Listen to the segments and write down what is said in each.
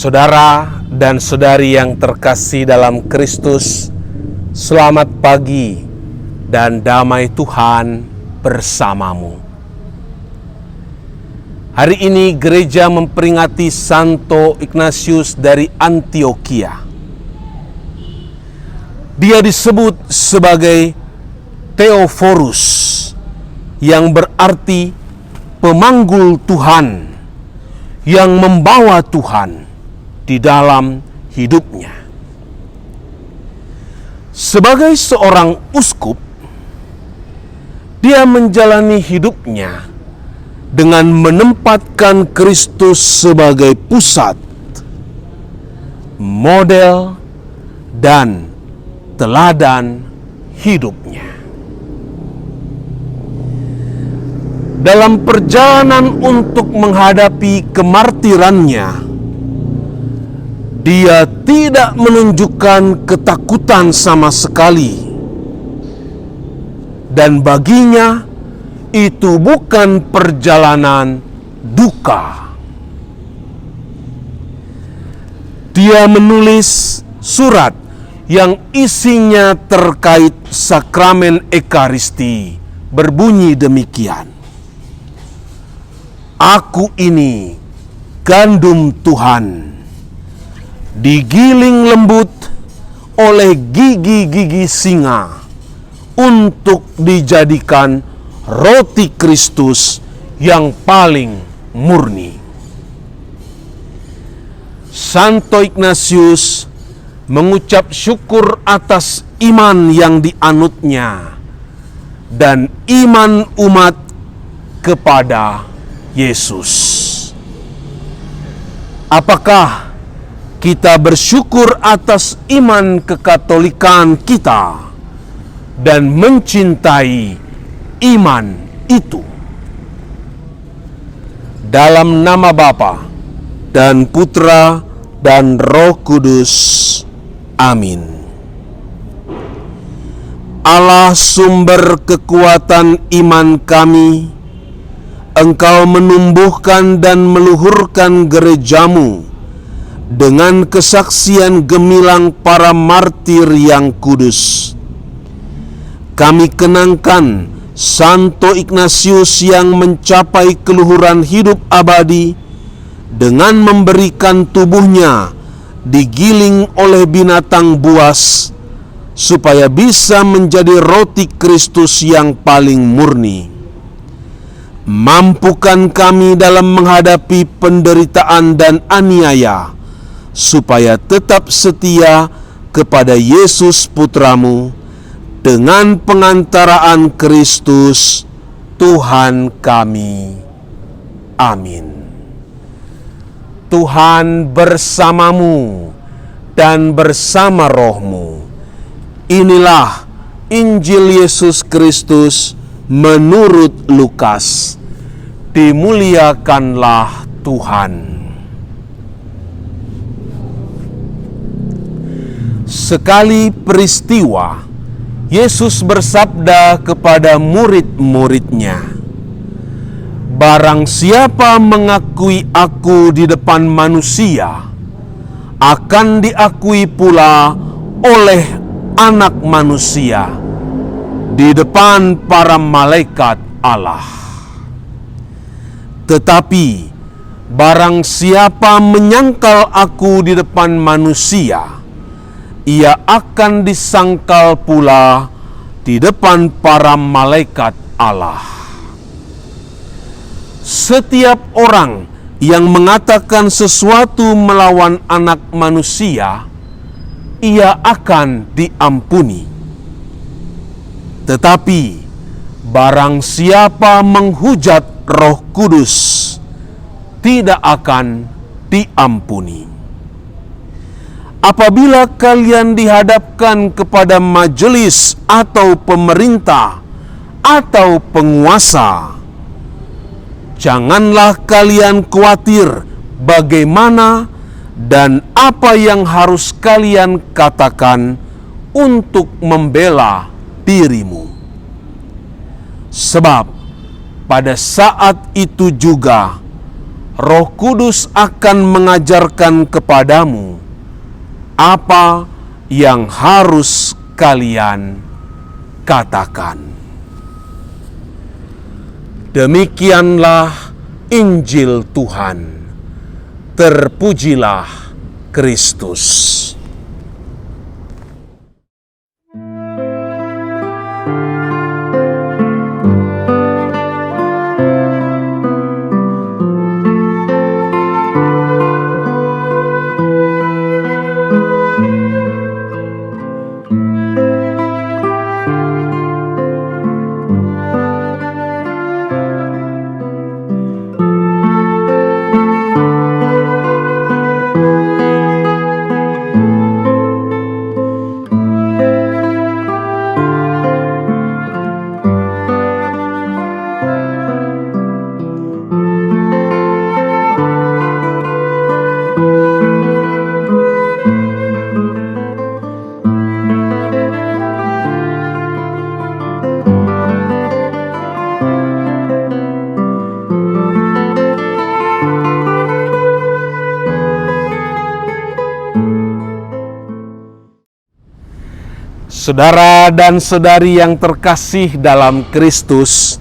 Saudara dan saudari yang terkasih dalam Kristus, selamat pagi dan damai Tuhan bersamamu. Hari ini gereja memperingati Santo Ignatius dari Antioquia. Dia disebut sebagai Theophorus, yang berarti pemanggul Tuhan, yang membawa Tuhan di dalam hidupnya. Sebagai seorang uskup, dia menjalani hidupnya dengan menempatkan Kristus sebagai pusat, model, dan teladan hidupnya. Dalam perjalanan untuk menghadapi kemartirannya, dia tidak menunjukkan ketakutan sama sekali. Dan baginya, itu bukan perjalanan duka. Dia menulis surat yang isinya terkait sakramen Ekaristi, berbunyi demikian: Aku ini gandum Tuhan, digiling lembut oleh gigi-gigi singa untuk dijadikan roti Kristus yang paling murni. Santo Ignatius mengucap syukur atas iman yang dianutnya dan iman umat kepada Yesus. Apakah kita bersyukur atas iman kekatolikan kita dan mencintai iman itu? Dalam nama Bapa dan Putra dan Roh Kudus. Amin. Allah sumber kekuatan iman kami, Engkau menumbuhkan dan meluhurkan gerejamu dengan kesaksian gemilang para martir yang kudus. Kami kenangkan Santo Ignatius yang mencapai keluhuran hidup abadi dengan memberikan tubuhnya digiling oleh binatang buas, supaya bisa menjadi roti Kristus yang paling murni. Mampukan kami dalam menghadapi penderitaan dan aniaya, supaya tetap setia kepada Yesus Putramu, dengan pengantaraan Kristus Tuhan kami. Amin. Tuhan bersamamu dan bersama rohmu. Inilah Injil Yesus Kristus menurut Lukas. Dimuliakanlah Tuhan. Sekali peristiwa, Yesus bersabda kepada murid-muridnya, "Barang siapa mengakui aku di depan manusia, akan diakui pula oleh Anak Manusia di depan para malaikat Allah. Tetapi barang siapa menyangkal aku di depan manusia, ia akan disangkal pula di depan para malaikat Allah. Setiap orang yang mengatakan sesuatu melawan Anak Manusia, ia akan diampuni. Tetapi barang siapa menghujat Roh Kudus, tidak akan diampuni. Apabila kalian dihadapkan kepada majelis atau pemerintah atau penguasa, janganlah kalian khawatir bagaimana dan apa yang harus kalian katakan untuk membela dirimu. Sebab pada saat itu juga Roh Kudus akan mengajarkan kepadamu apa yang harus kalian katakan. Demikianlah Injil Tuhan. Terpujilah Kristus. Saudara dan saudari yang terkasih dalam Kristus,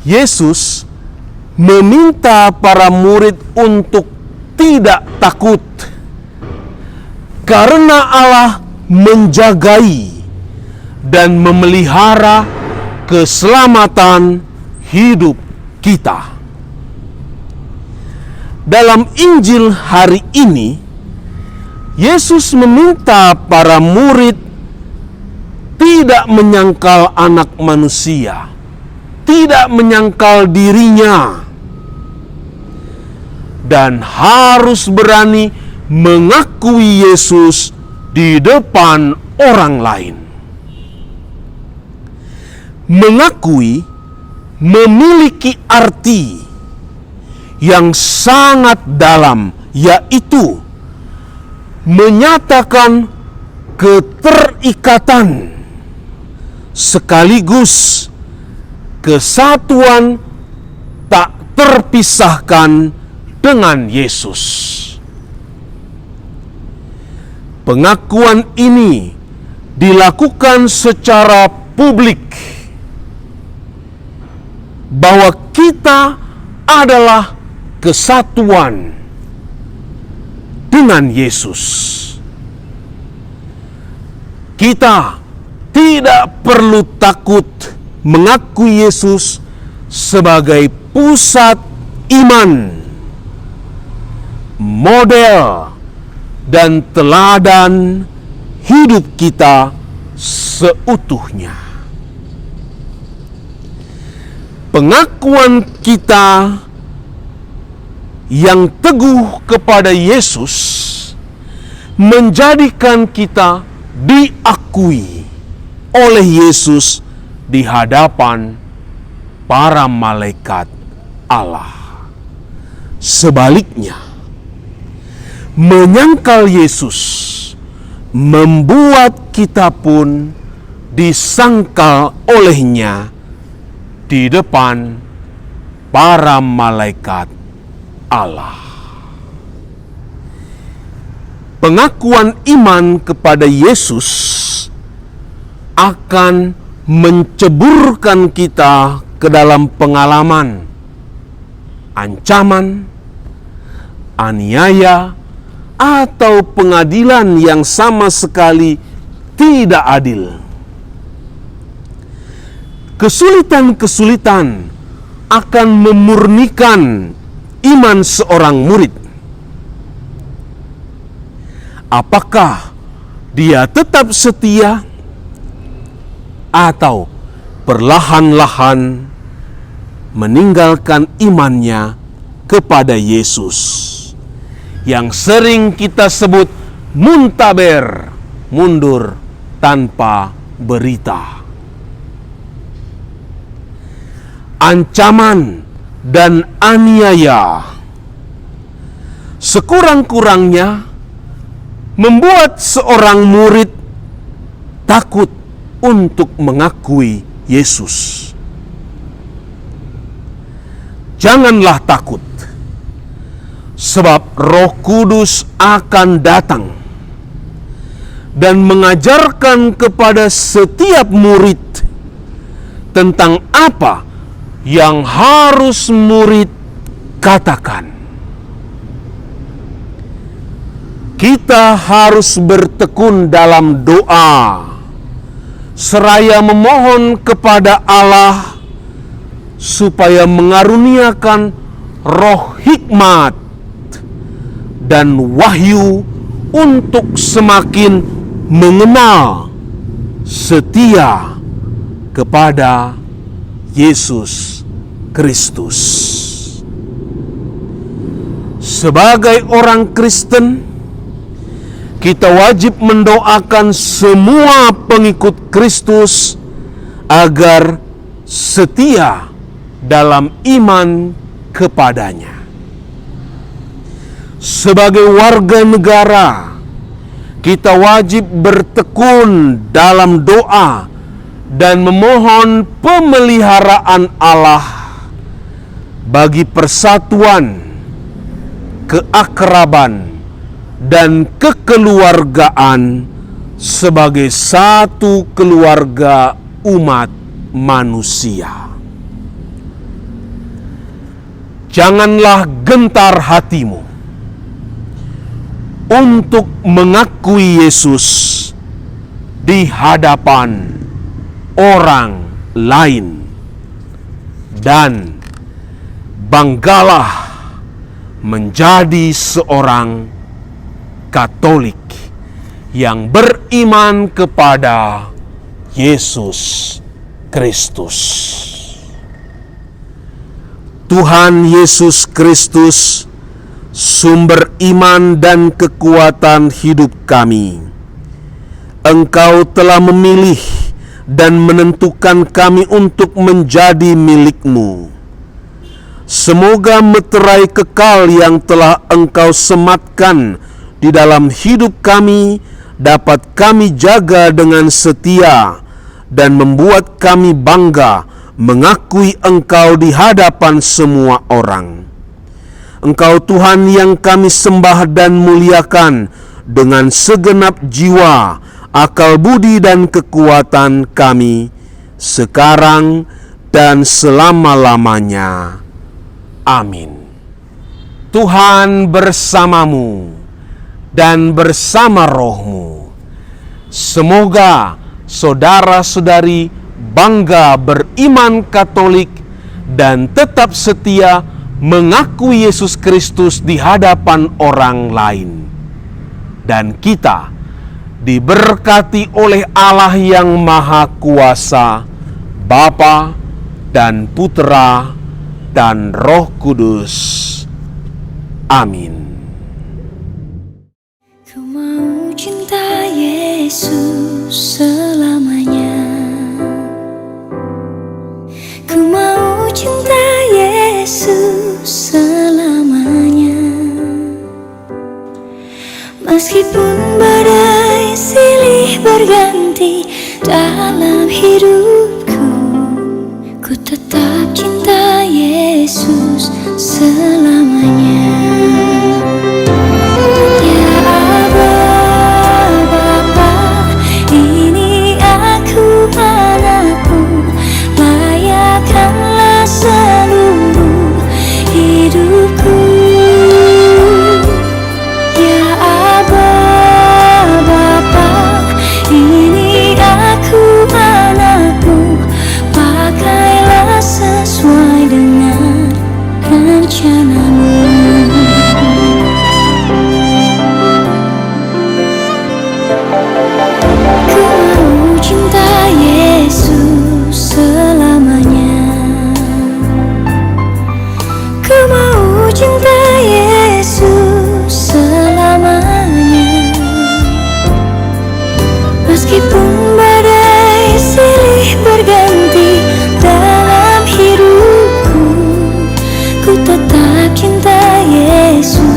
Yesus meminta para murid untuk tidak takut karena Allah menjagai dan memelihara keselamatan hidup kita. Dalam Injil hari ini, Yesus meminta para murid tidak menyangkal anak manusia, tidak menyangkal dirinya, dan harus berani mengakui Yesus di depan orang lain. Mengakui memiliki arti yang sangat dalam, yaitu menyatakan keterikatan sekaligus kesatuan tak terpisahkan dengan Yesus. Pengakuan ini dilakukan secara publik bahwa kita adalah kesatuan dengan Yesus. Kita tidak perlu takut mengakui Yesus sebagai pusat iman, model, dan teladan hidup kita seutuhnya. Pengakuan kita yang teguh kepada Yesus menjadikan kita diakui oleh Yesus di hadapan para malaikat Allah. Sebaliknya, menyangkal Yesus membuat kita pun disangkal olehnya di depan para malaikat Allah. Pengakuan iman kepada Yesus akan menceburkan kita ke dalam pengalaman ancaman, aniaya, atau pengadilan yang sama sekali tidak adil. Kesulitan-kesulitan akan memurnikan iman seorang murid. Apakah dia tetap setia atau perlahan-lahan meninggalkan imannya kepada Yesus yang sering kita sebut muntaber, mundur tanpa berita. Ancaman dan aniaya sekurang-kurangnya membuat seorang murid takut untuk mengakui Yesus. janganlah takut, sebab Roh Kudus akan datang dan mengajarkan kepada setiap murid tentang apa yang harus murid katakan. Kita harus bertekun dalam doa, seraya memohon kepada Allah supaya mengaruniakan roh hikmat dan wahyu untuk semakin mengenal setia kepada Yesus Kristus. Sebagai orang Kristen, kita wajib mendoakan semua pengikut Kristus agar setia dalam iman kepadanya. Sebagai warga negara, kita wajib bertekun dalam doa dan memohon pemeliharaan Allah bagi persatuan, keakraban, dan kekeluargaan sebagai satu keluarga umat manusia. Janganlah gentar hatimu untuk mengakui Yesus di hadapan orang lain, dan banggalah menjadi seorang Katolik yang beriman kepada Yesus Kristus. Tuhan Yesus Kristus, sumber iman dan kekuatan hidup kami, Engkau telah memilih dan menentukan kami untuk menjadi milik-Mu. Semoga meterai kekal yang telah Engkau sematkan di dalam hidup kami dapat kami jaga dengan setia dan membuat kami bangga mengakui Engkau di hadapan semua orang. Engkau Tuhan yang kami sembah dan muliakan dengan segenap jiwa, akal budi dan kekuatan kami, sekarang dan selama-lamanya. Amin. Tuhan bersamamu dan bersama rohmu. Semoga saudara-saudari bangga beriman Katolik dan tetap setia mengakui Yesus Kristus di hadapan orang lain. Dan kita diberkati oleh Allah yang Maha Kuasa, Bapa dan Putra dan Roh Kudus. Amin. Ku mau cinta Yesus selamanya. Ku mau cinta Yesus selamanya. Meskipun badai silih berganti dalam hidupku, ku tetap cinta Yesus selamanya. Ya Aba, Bapa, ini aku anakmu, layakkanlah seluruh hidupku. Ya Aba, Bapa, ini aku anakmu, pakailah sesuai dengan rencanamu. Ku mau cinta Yesus selamanya. Ku mau cinta Yesus selamanya. Meskipun badai silih berganti dalam hidupku, ku tetap cinta Yesus